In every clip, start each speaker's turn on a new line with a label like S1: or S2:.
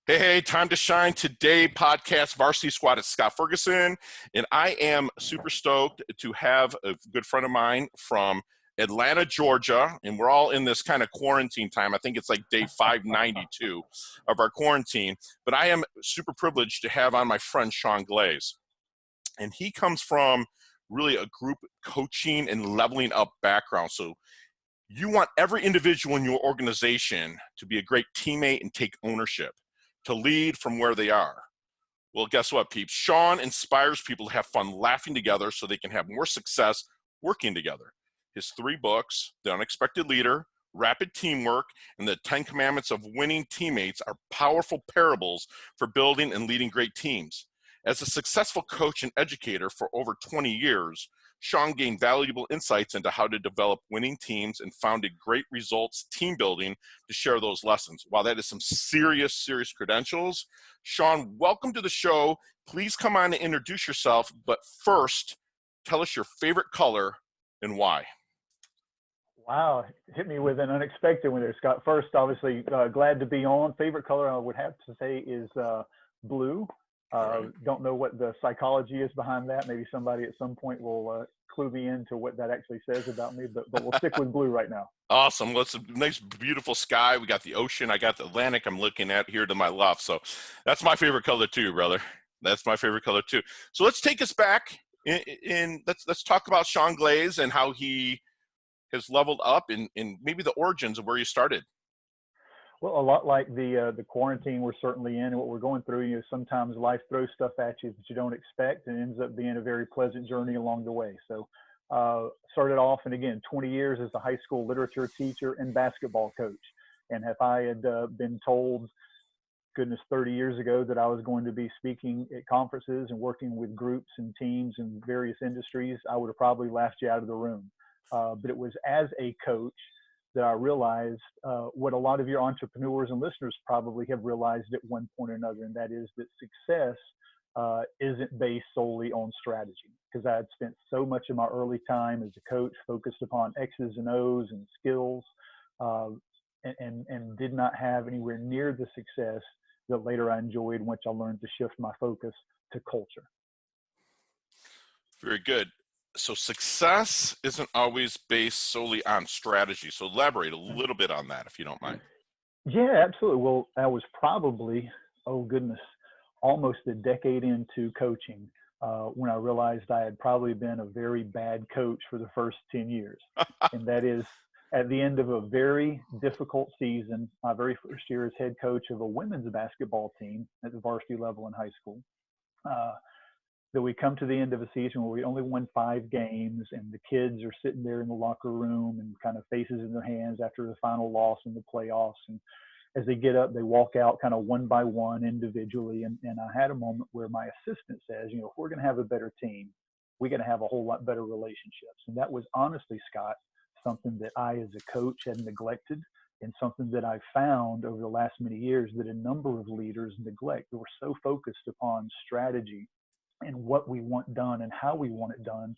S1: Hey, time to shine today podcast varsity squad. It's Scott Ferguson, and I am super stoked to have a good friend of mine from Atlanta, Georgia, and we're all in this kind of quarantine time. I think it's like day 592 of our quarantine, but I am super privileged to have on my friend Sean Glaze, and he comes from really a group coaching and leveling up background. So you want every individual in your organization to be a great teammate and take ownership, to lead from where they are. Well, guess what, peeps? Sean inspires people to have fun laughing together so they can have more success working together. His 3 books, The Unexpected Leader, Rapid Teamwork, and The 10 Commandments of Winning Teammates are powerful parables for building and leading great teams. As a successful coach and educator for over 20 years, Sean gained valuable insights into how to develop winning teams and founded Great Results Team Building to share those lessons. Wow, that is some serious credentials. Sean, welcome to the show. Please come on and introduce yourself, but first, tell us your favorite color and why.
S2: Wow, hit me with an unexpected one there, Scott. First, obviously, glad to be on. Favorite color, I would have to say, is blue. Right. Don't know what the psychology is behind that. Maybe somebody at some point will clue me into what that actually says about me, but we'll stick with blue right now.
S1: Awesome. Well, it's a nice, beautiful sky. We got the ocean. I got the Atlantic I'm looking at here to my left. So that's my favorite color too, brother. That's my favorite color too. So let's take us back let's talk about Sean Glaze and how he has leveled up in maybe the origins of where you started.
S2: Well, a lot like the quarantine we're certainly in and what we're going through, sometimes life throws stuff at you that you don't expect and ends up being a very pleasant journey along the way. So started off, and again, 20 years as a high school literature teacher and basketball coach. And if I had been told, goodness, 30 years ago that I was going to be speaking at conferences and working with groups and teams in various industries, I would have probably laughed you out of the room. But it was as a coach that I realized what a lot of your entrepreneurs and listeners probably have realized at one point or another, and that is that success isn't based solely on strategy. Because I had spent so much of my early time as a coach focused upon X's and O's and skills, and did not have anywhere near the success that later I enjoyed once I learned to shift my focus to culture.
S1: Very good. So success isn't always based solely on strategy. So elaborate a little bit on that, if you don't mind.
S2: Yeah, absolutely. Well, I was probably, almost a decade into coaching when I realized I had probably been a very bad coach for the first 10 years. And that is at the end of a very difficult season, my very first year as head coach of a women's basketball team at the varsity level in high school. That we come to the end of a season where we only won 5 games, and the kids are sitting there in the locker room and kind of faces in their hands after the final loss in the playoffs. And as they get up, they walk out kind of one by one individually. And I had a moment where my assistant says, if we're going to have a better team, we're going to have a whole lot better relationships. And that was honestly, Scott, something that I as a coach had neglected, and something that I found over the last many years that a number of leaders neglect. They were so focused upon strategy and what we want done and how we want it done,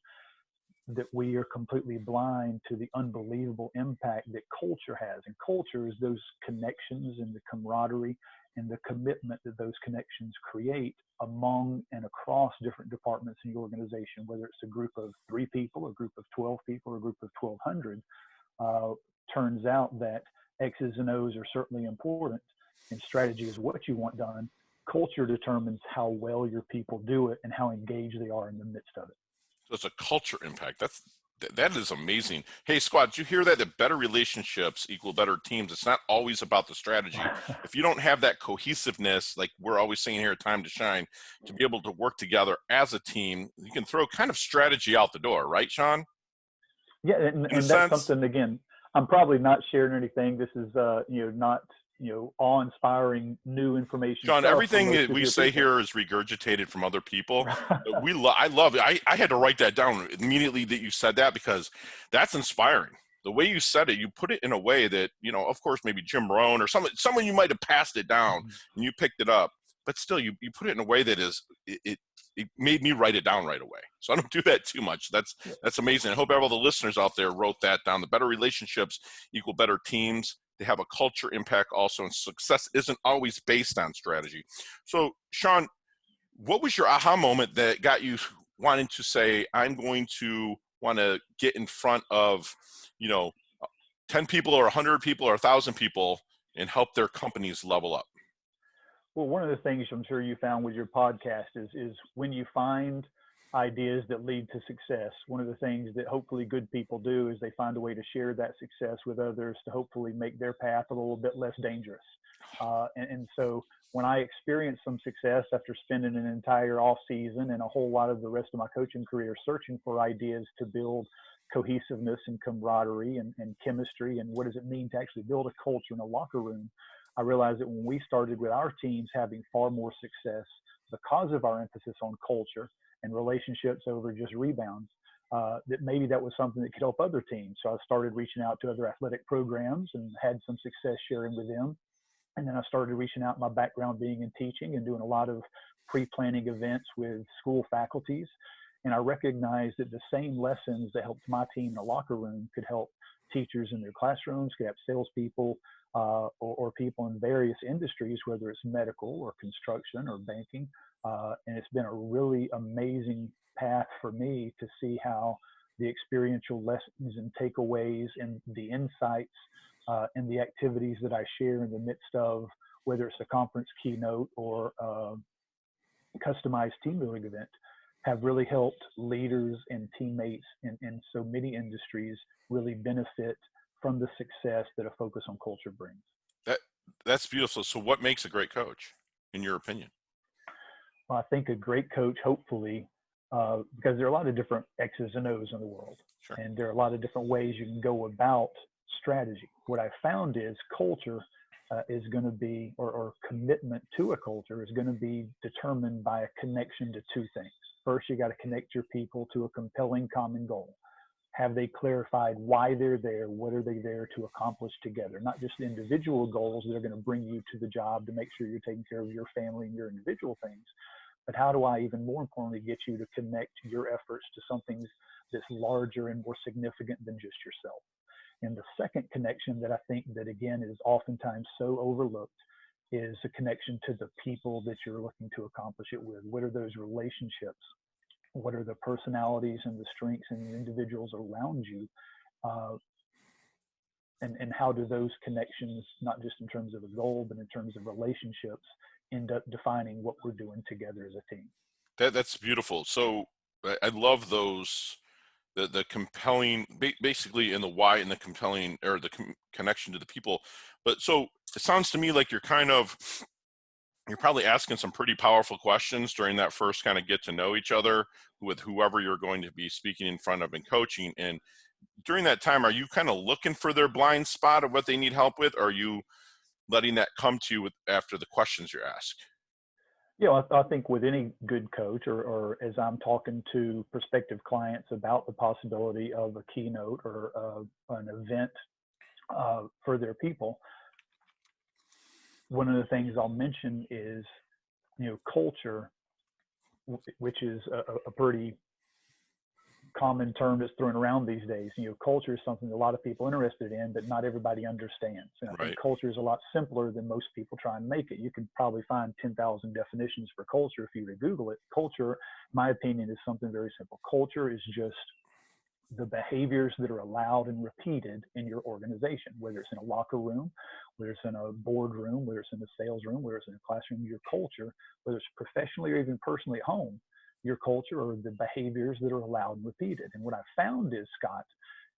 S2: that we are completely blind to the unbelievable impact that culture has. And culture is those connections and the camaraderie and the commitment that those connections create among and across different departments in your organization, whether it's a group of 3 people, a group of 12 people, or a group of 1,200. Turns out that X's and O's are certainly important, and strategy is what you want done. Culture determines how well your people do it and how engaged they are in the midst of it.
S1: So it's a culture impact. That is amazing. Hey, squad, did you hear that? That better relationships equal better teams. It's not always about the strategy. If you don't have that cohesiveness, like we're always saying here at Time to Shine, to be able to work together as a team, you can throw kind of strategy out the door, right, Sean?
S2: Yeah, and that's something, again, I'm probably not sharing anything. This is, not awe-inspiring new information.
S1: Sean, everything that we say here is regurgitated from other people. I love it. I had to write that down immediately that you said that, because that's inspiring. The way you said it, you put it in a way that, of course, maybe Jim Rohn or someone you might have passed it down and you picked it up, but still you put it in a way that it made me write it down right away. So I don't do that too much. That's amazing. I hope all the listeners out there wrote that down. The better relationships equal better teams. they have a culture impact also, and success isn't always based on strategy. So Sean, what was your aha moment that got you wanting to say, I'm going to want to get in front of, 10 people or 100 people or 1,000 people and help their companies level up?
S2: Well, one of the things I'm sure you found with your podcast is when you find ideas that lead to success, one of the things that hopefully good people do is they find a way to share that success with others to hopefully make their path a little bit less dangerous. And so when I experienced some success after spending an entire off season and a whole lot of the rest of my coaching career searching for ideas to build cohesiveness and camaraderie and chemistry, and what does it mean to actually build a culture in a locker room, I realized that when we started with our teams having far more success because of our emphasis on culture and relationships over just rebounds, that maybe that was something that could help other teams. So I started reaching out to other athletic programs and had some success sharing with them. And then I started reaching out, my background being in teaching and doing a lot of pre-planning events with school faculties. And I recognized that the same lessons that helped my team in the locker room could help teachers in their classrooms, could help salespeople, or people in various industries, whether it's medical or construction or banking. And it's been a really amazing path for me to see how the experiential lessons and takeaways and the insights and the activities that I share in the midst of, whether it's a conference keynote or customized team building event, have really helped leaders and teammates in so many industries really benefit from the success that a focus on culture brings.
S1: That's beautiful. So what makes a great coach, in your opinion?
S2: Well, I think a great coach, hopefully, because there are a lot of different X's and O's in the world,
S1: Sure.
S2: and there are a lot of different ways you can go about strategy. What I found is culture is going to be, or commitment to a culture is going to be determined by a connection to two things. First, you got to connect your people to a compelling common goal. Have they clarified why they're there? What are they there to accomplish together? Not just individual goals that are going to bring you to the job to make sure you're taking care of your family and your individual things, but how do I, even more importantly, get you to connect your efforts to something that's larger and more significant than just yourself? And the second connection that I think that, again, is oftentimes so overlooked is a connection to the people that you're looking to accomplish it with. What are those relationships? What are the personalities and the strengths and the individuals around you? And how do those connections, not just in terms of a goal, but in terms of relationships, end up defining what we're doing together as a team?
S1: That's beautiful. So I love those, the compelling, basically in the why and the compelling, or the connection to the people. But so it sounds to me like you're probably asking some pretty powerful questions during that first kind of get to know each other with whoever you're going to be speaking in front of and coaching. And during that time, are you kind of looking for their blind spot of what they need help with? Or are you letting that come to you after the questions you're asked?
S2: Yeah, I think with any good coach, or as I'm talking to prospective clients about the possibility of a keynote or an event for their people, one of the things I'll mention is, culture, which is a pretty common term that's thrown around these days. Culture is something a lot of people are interested in, but not everybody understands. And I
S1: Right.
S2: think culture is a lot simpler than most people try and make it. You could probably find 10,000 definitions for culture if you were to Google it. Culture, in my opinion, is something very simple. Culture is just the behaviors that are allowed and repeated in your organization, whether it's in a locker room, whether it's in a boardroom, whether it's in a sales room, whether it's in a classroom. Your culture, whether it's professionally or even personally at home, your culture are the behaviors that are allowed and repeated. And what I found is, Scott,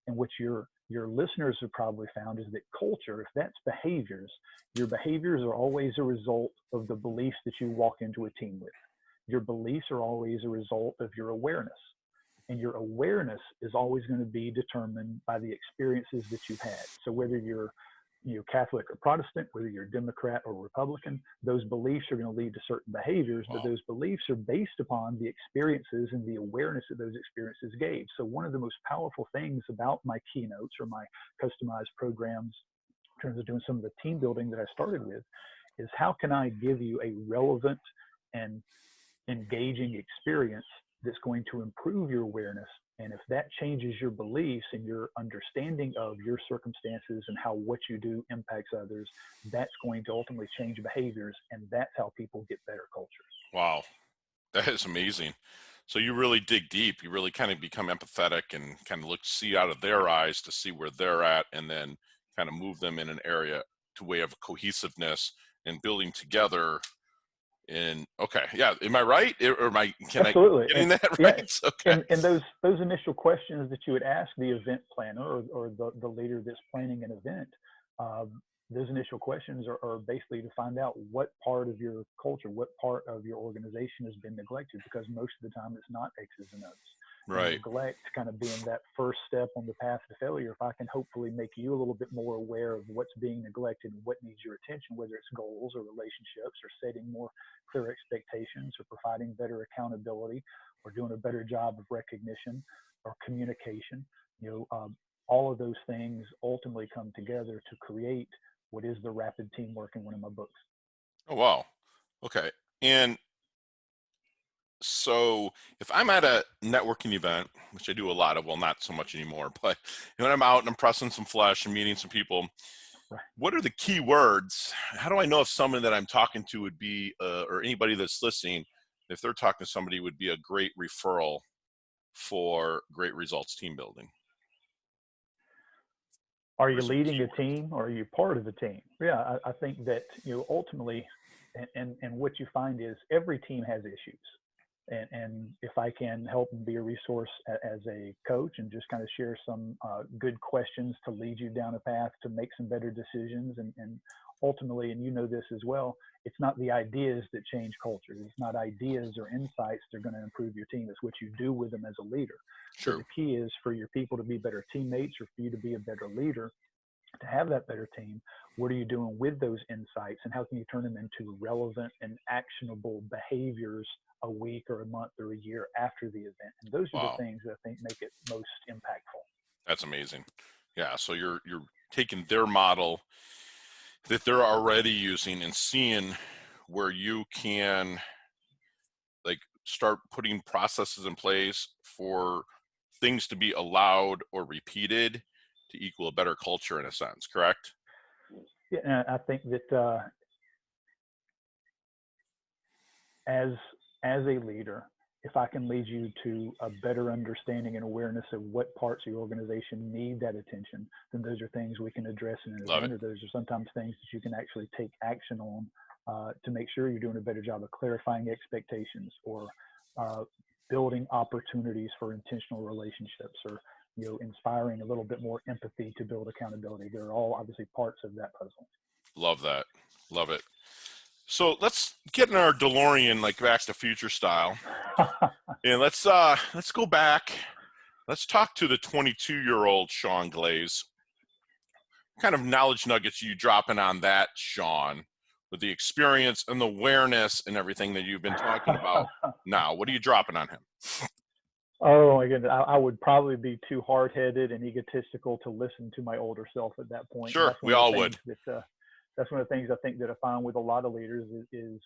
S2: and what your listeners have probably found, is that culture, if that's behaviors, your behaviors are always a result of the beliefs that you walk into a team with. Your beliefs are always a result of your awareness. And your awareness is always going to be determined by the experiences that you've had. So whether you're Catholic or Protestant, whether you're Democrat or Republican, those beliefs are going to lead to certain behaviors, but those beliefs are based upon the experiences and the awareness that those experiences gave. So one of the most powerful things about my keynotes or my customized programs, in terms of doing some of the team building that I started with, is how can I give you a relevant and engaging experience that's going to improve your awareness. And if that changes your beliefs and your understanding of your circumstances and how what you do impacts others, that's going to ultimately change behaviors. And that's how people get better cultures.
S1: Wow, that is amazing. So you really dig deep. You really kind of become empathetic and kind of see out of their eyes to see where they're at, and then kind of move them in an area to way of cohesiveness and building together. And okay, yeah, am I right? Or am I
S2: Absolutely.
S1: getting that
S2: Yeah,
S1: right? Okay.
S2: and those initial questions that you would ask the event planner or the leader that's planning an event, those initial questions are basically to find out what part of your culture, what part of your organization has been neglected, because most of the time it's not X's and O's. And
S1: Right.
S2: neglect kind of being that first step on the path to failure. If I can hopefully make you a little bit more aware of what's being neglected and what needs your attention, whether it's goals or relationships or setting more clear expectations or providing better accountability or doing a better job of recognition or communication, all of those things ultimately come together to create what is the rapid teamwork in one of my books.
S1: Oh, wow. Okay. And so if I'm at a networking event, which I do a lot of, well, not so much anymore, but when I'm out and I'm pressing some flesh and meeting some people,
S2: Right.
S1: what are the key words? How do I know if someone that I'm talking to would be, or anybody that's listening, if they're talking to somebody, would be a great referral for great results team building?
S2: Are
S1: What
S2: you
S1: are some
S2: leading a
S1: keywords?
S2: team or are you part of a team? Yeah, I think that ultimately, and what you find is every team has issues. And if I can help and be a resource as a coach and just kind of share some good questions to lead you down a path to make some better decisions, and ultimately, and you know this as well, it's not the ideas that change culture. It's not ideas or insights that are going to improve your team. It's what you do with them as a leader. So
S1: True.
S2: the key is for your people to be better teammates or for you to be a better leader, to have that better team. What are you doing with those insights, and how can you turn them into relevant and actionable behaviors a week or a month or a year after the event? And those are the
S1: Wow.
S2: things that I think make it most impactful.
S1: That's amazing. Yeah. So you're taking their model that they're already using and seeing where you can like start putting processes in place for things to be allowed or repeated to equal a better culture in a sense, correct?
S2: Yeah, and I think that as a leader, if I can lead you to a better understanding and awareness of what parts of your organization need that attention, then those are things we can address in an
S1: Love
S2: event,
S1: it.
S2: or those are sometimes things that you can actually take action on to make sure you're doing a better job of clarifying expectations or uh, building opportunities for intentional relationships, or inspiring a little bit more empathy to build accountability. They're all obviously parts of that puzzle.
S1: Love that. Love it. So let's get in our DeLorean like Back to Future style. And let's go back. Let's talk to the 22-year-old Sean Glaze. What kind of knowledge nuggets are you dropping on that, Sean, with the experience and the awareness and everything that you've been talking about now? What are you dropping on him?
S2: Oh my goodness, I would probably be too hard-headed and egotistical to listen to my older self at that point. And
S1: Sure,
S2: that's
S1: we
S2: one of
S1: all
S2: the things
S1: would.
S2: that that's one of the things I think that I find with a lot of leaders is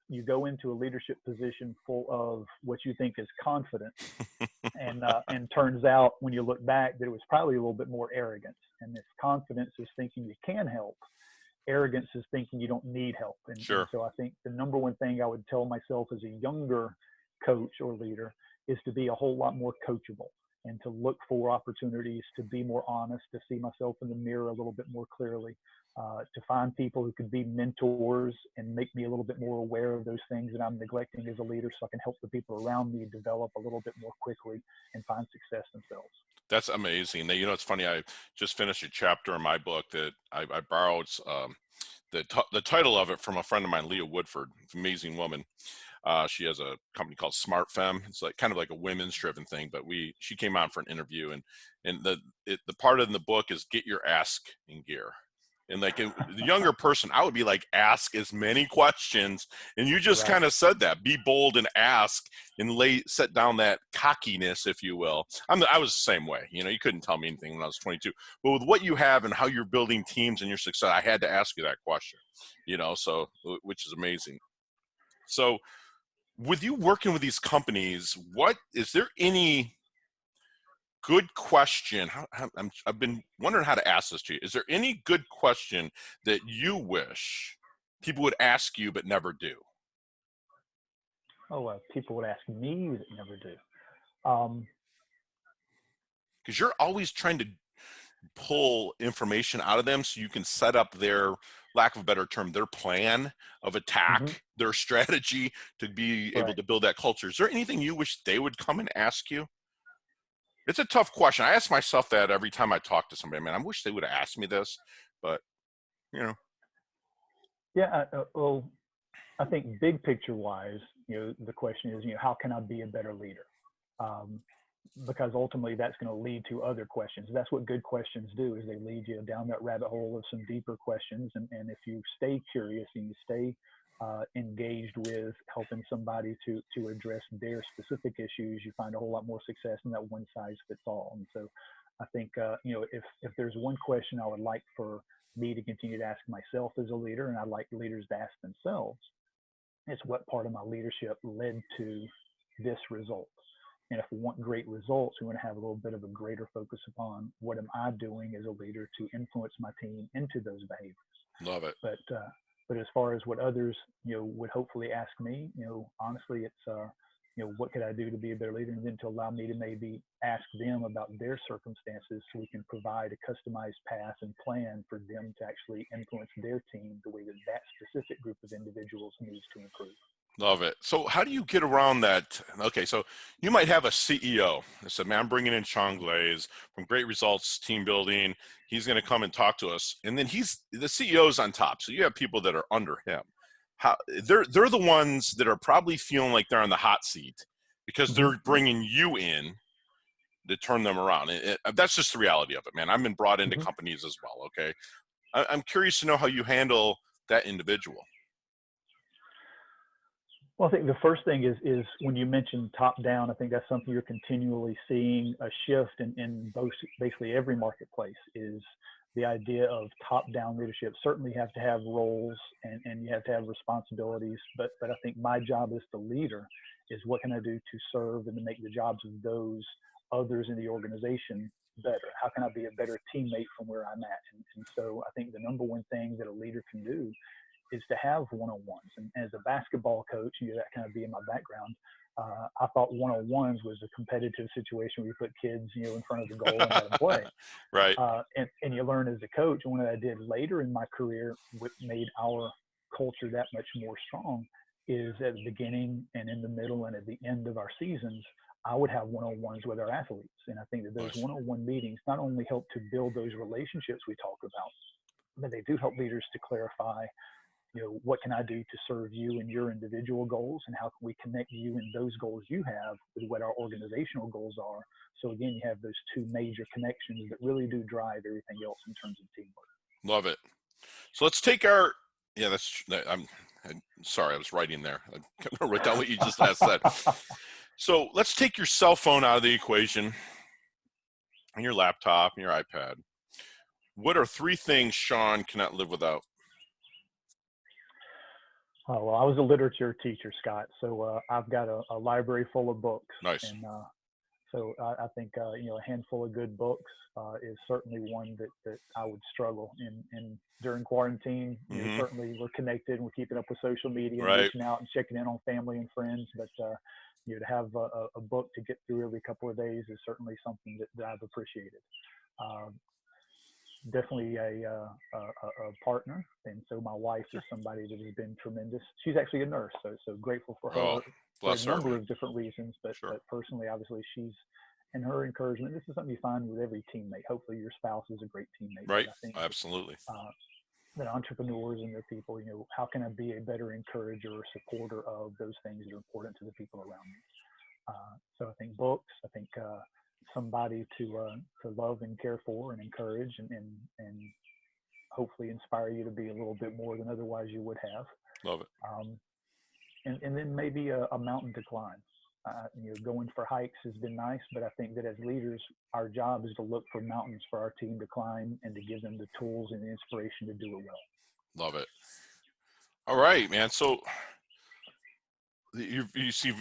S2: you go into a leadership position full of what you think is confidence, and turns out when you look back that it was probably a little bit more arrogance. And if confidence is thinking you can help, arrogance is thinking you don't need help. And
S1: Sure.
S2: so I think the number one thing I would tell myself as a younger coach or leader is to be a whole lot more coachable and to look for opportunities to be more honest, to see myself in the mirror a little bit more clearly, to find people who could be mentors and make me a little bit more aware of those things that I'm neglecting as a leader, so I can help the people around me develop a little bit more quickly and find success themselves.
S1: That's amazing. You know, it's funny. I just finished a chapter in my book that I borrowed the title of it from a friend of mine, Leah Woodford, amazing woman. She has a company called Smart Femme. It's like kind of like a women's driven thing, but she came on for an interview, and the part in the book is get your ask in gear. And like the younger person, I would be like, ask as many questions. And you just
S2: Right.
S1: kind of said that, be bold and ask and set down that cockiness, if you will. I was the same way. You know, you couldn't tell me anything when I was 22, but with what you have and how you're building teams and your success, I had to ask you that question, you know, so, which is amazing. So with you working with these companies, what is there any good question? I've been wondering how to ask this to you. Is there any good question that you wish people would ask you but never do?
S2: People would ask me that never do. Um,
S1: Because you're always trying to pull information out of them so you can set up their, lack of a better term, their plan of
S2: mhm,
S1: attack, their strategy to be able
S2: right.
S1: to build that culture. Is there anything you wish they would come and ask you? It's a tough question. I ask myself that every time I talk to somebody. Man, I wish they would have asked me this, but you know,
S2: Yeah. I think big picture wise, the question is, how can I be a better leader? Um, because ultimately that's going to lead to other questions. That's what good questions do, is they lead you down that rabbit hole of some deeper questions. And if you stay curious and you stay engaged with helping somebody to address their specific issues, you find a whole lot more success than that one size fits all. And so I think, if there's one question I would like for me to continue to ask myself as a leader, and I'd like leaders to ask themselves, it's what part of my leadership led to this result. And if we want great results, we want to have a little bit of a greater focus upon what am I doing as a leader to influence my team into those behaviors.
S1: love it.
S2: But as far as what others would hopefully ask me, honestly, it's what could I do to be a better leader, and then to allow me to maybe ask them about their circumstances so we can provide a customized path and plan for them to actually influence their team the way that that specific group of individuals needs to improve.
S1: Love it. So how do you get around that? Okay, so you might have a CEO that said, man, I'm bringing in Sean Glaze from Great Results Team Building. He's going to come and talk to us. And then the CEO's on top. So you have people that are under him. How they're the ones that are probably feeling like they're on the hot seat because
S2: Mm-hmm.
S1: they're bringing you in to turn them around. That's just the reality of it, man. I've been brought into
S2: Mm-hmm.
S1: companies as well. Okay. I'm curious to know how you handle that individual.
S2: Well, I think the first thing is when you mention top down, I think that's something you're continually seeing a shift in both, basically every marketplace, is the idea of top down leadership. Certainly you have to have roles and you have to have responsibilities, but I think my job as the leader is what can I do to serve and to make the jobs of those others in the organization better? How can I be a better teammate from where I'm at? And so I think the number one thing that a leader can do is to have one-on-ones. And as a basketball coach, that kind of be in my background. I thought one-on-ones was a competitive situation where you put kids, in front of the goal and let them play.
S1: Right.
S2: And you learn as a coach. And what I did later in my career, what made our culture that much more strong, is at the beginning and in the middle and at the end of our seasons, I would have one-on-ones with our athletes. And I think that those
S1: Nice.
S2: one-on-one meetings not only help to build those relationships we talk about, but they do help leaders to clarify, what can I do to serve you in your individual goals, and how can we connect you in those goals you have with what our organizational goals are? So again, you have those two major connections that really do drive everything else in terms of teamwork.
S1: Love it. So let's take I'm sorry, I was writing there. I'm going to write down what you just last said. So let's take your cell phone out of the equation and your laptop and your iPad. What are 3 things Sean cannot live without?
S2: Well, I was a literature teacher, Scott, so I've got a library full of books,
S1: Nice.
S2: and so I think a handful of good books is certainly one that I would struggle in. And during quarantine,
S1: Mm-hmm.
S2: certainly we're connected and we're keeping up with social media and
S1: Right.
S2: reaching out and checking in on family and friends. But to have a book to get through every couple of days is certainly something that I've appreciated. Um, Definitely a partner, and so my wife is
S1: Sure.
S2: somebody that has been tremendous. She's actually a nurse, so grateful for
S1: Oh,
S2: her for a
S1: bless her.
S2: number of different reasons. But
S1: Sure.
S2: personally, obviously, she's, and her encouragement. This is something you find with every teammate. Hopefully, your spouse is a great teammate.
S1: Right.
S2: But I think
S1: Absolutely.
S2: uh, that entrepreneurs and their people, how can I be a better encourager or supporter of those things that are important to the people around me? So I think books. I think somebody to love and care for and encourage and hopefully inspire you to be a little bit more than otherwise you would have.
S1: Love it.
S2: And then maybe a mountain to climb. Going for hikes has been nice, but I think that as leaders, our job is to look for mountains for our team to climb and to give them the tools and the inspiration to do it well.
S1: Love it. All right, man. So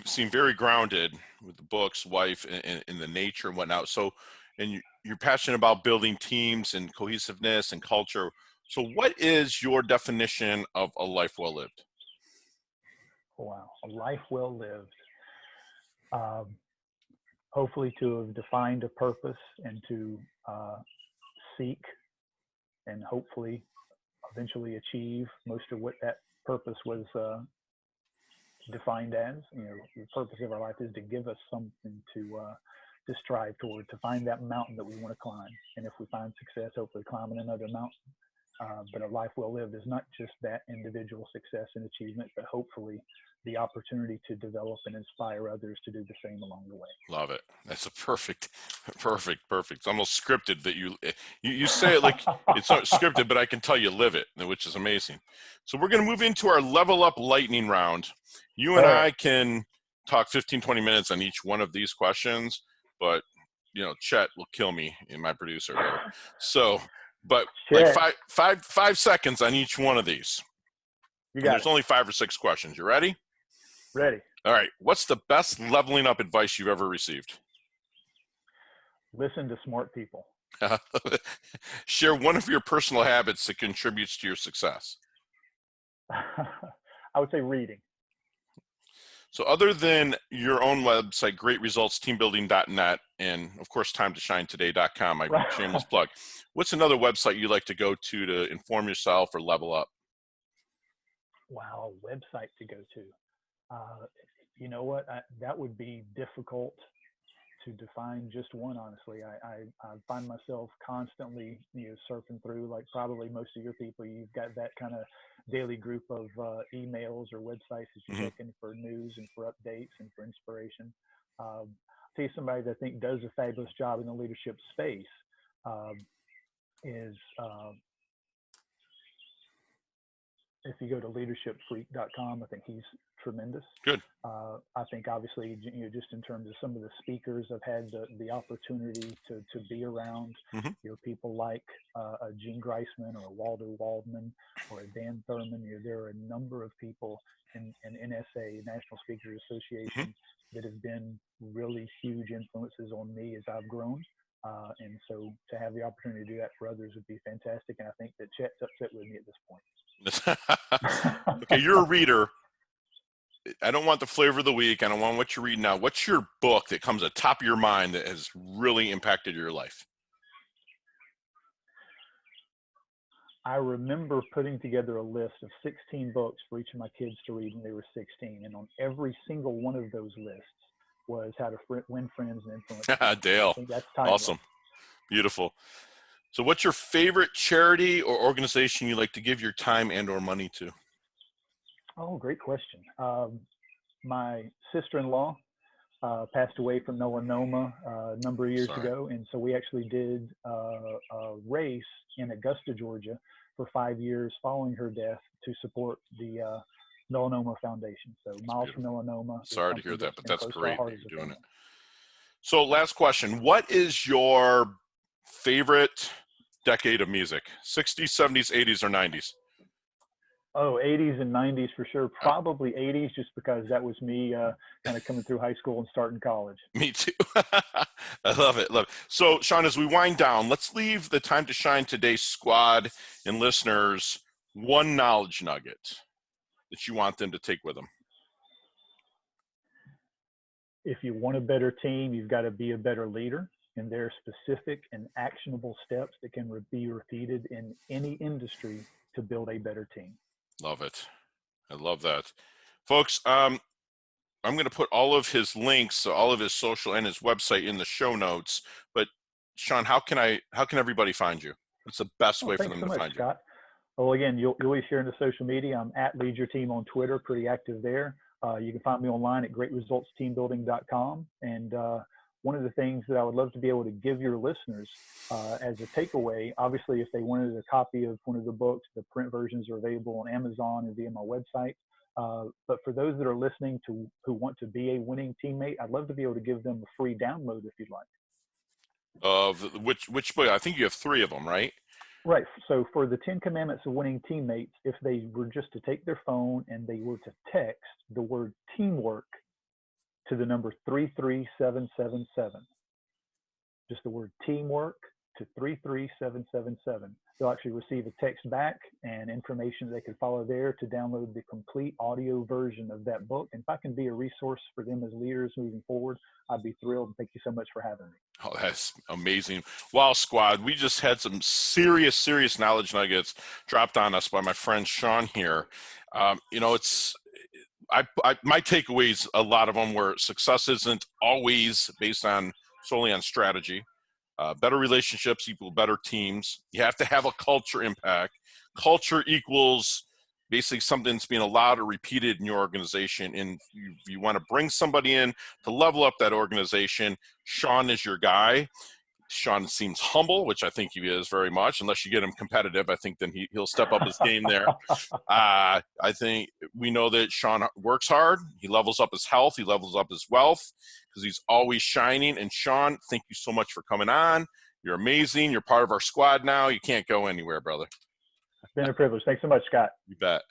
S1: seem very grounded with the books, wife, and the nature and whatnot. So, and you're passionate about building teams and cohesiveness and culture. So, what is your definition of a life well lived?
S2: Wow, a life well lived. Um, Hopefully, to have defined a purpose and to seek and hopefully eventually achieve most of what that purpose was defined as. You know, the purpose of our life is to give us something to strive toward, to find that mountain that we want to climb. And if we find success, hopefully climbing another mountain. But a life well lived is not just that individual success and achievement, but hopefully the opportunity to develop and inspire others to do the same along the way.
S1: Love it. That's a perfect. It's almost scripted that you say it like it's not scripted, but I can tell you live it, which is amazing. So we're going to move into our level up lightning round. You and I can talk 15, 20 minutes on each one of these questions, but Chet will kill me, and my producer here. So, but like five seconds on each one of these.
S2: You got
S1: and there's
S2: it.
S1: only 5 or 6 questions. You ready?
S2: Ready.
S1: All right. What's the best leveling up advice you've ever received?
S2: Listen to smart people.
S1: Share one of your personal habits that contributes to your success.
S2: I would say reading.
S1: So other than your own website, greatresultsteambuilding.net, and of course, timetoshinetoday.com, my shameless plug, what's another website you like to go to inform yourself or level up?
S2: Wow, website to go to. You know what? That would be difficult to define just one, honestly. I find myself constantly, surfing through, like probably most of your people. You've got that kind of daily group of emails or websites that you check in for news and for updates and for inspiration. I'll tell you somebody that I think does a fabulous job in the leadership space is if you go to leadershipfreak.com, I think he's tremendous.
S1: Good.
S2: I think obviously, just in terms of some of the speakers I've had the opportunity to be around, people like Gene Greisman or Waldo Waldman or Dan Thurman. There are a number of people in NSA, National Speakers Association, that have been really huge influences on me as I've grown. And so to have the opportunity to do that for others would be fantastic. And I think that Chet's upset with me at this point.
S1: Okay, you're a reader. I don't want the flavor of the week. I don't want what you're reading now. What's your book that comes at the top of your mind that has really impacted your life?
S2: I remember putting together a list of 16 books for each of my kids to read when they were 16. And on every single one of those lists was How to Win Friends and Influence People.
S1: Dale,
S2: I think that's timeless.
S1: Awesome. Beautiful. So what's your favorite charity or organization you like to give your time and or money to?
S2: Oh, great question. My sister-in-law passed away from melanoma a number of years ago. And so we actually did a race in Augusta, Georgia for 5 years following her death to support the Melanoma Foundation. So Miles for Melanoma.
S1: Sorry to hear that, but that's great that you're doing it. So last question. What is your favorite decade of music? 60s, 70s, 80s, or 90s?
S2: Oh, 80s and 90s for sure. Probably 80s just because that was me kind of coming through high school and starting college.
S1: Me too. I love it. So, Sean, as we wind down, let's leave the Time to Shine Today squad and listeners one knowledge nugget that you want them to take with them.
S2: If you want a better team, you've got to be a better leader. And there are specific and actionable steps that can be repeated in any industry to build a better team.
S1: Love it. I love that. Folks, I'm going to put all of his links, all of his social and his website in the show notes. But Sean, how can everybody find you? What's the best way for them to find
S2: Scott. You? Well, again, you'll always share in the social media. I'm at Lead Your Team on Twitter, pretty active there. You can find me online at greatresultsteambuilding.com. And one of the things that I would love to be able to give your listeners as a takeaway, obviously, if they wanted a copy of one of the books, the print versions are available on Amazon and via my website. But for those that are listening who want to be a winning teammate, I'd love to be able to give them a free download if you'd like.
S1: Of which book? I think you have 3 of them, right?
S2: Right. So for the 10 commandments of winning teammates, if they were just to take their phone and they were to text the word teamwork to the number 33777, just the word teamwork to 33777. They'll actually receive a text back and information they can follow there to download the complete audio version of that book. And if I can be a resource for them as leaders moving forward, I'd be thrilled. Thank you so much for having me.
S1: Oh, that's amazing. Wow, squad, we just had some serious knowledge nuggets dropped on us by my friend Sean here. It's my takeaways, a lot of them were success isn't always based on solely on strategy. Better relationships equal better teams. You have to have a culture impact. Culture equals basically something that's being allowed or repeated in your organization. And if you want to bring somebody in to level up that organization, Sean is your guy. Sean seems humble, which I think he is very much. Unless you get him competitive, I think then he'll step up his game there. I think we know that Sean works hard. He levels up his health. He levels up his wealth because he's always shining. And Sean, thank you so much for coming on. You're amazing. You're part of our squad now. You can't go anywhere, brother.
S2: It's been a privilege. Thanks so much, Scott.
S1: You bet.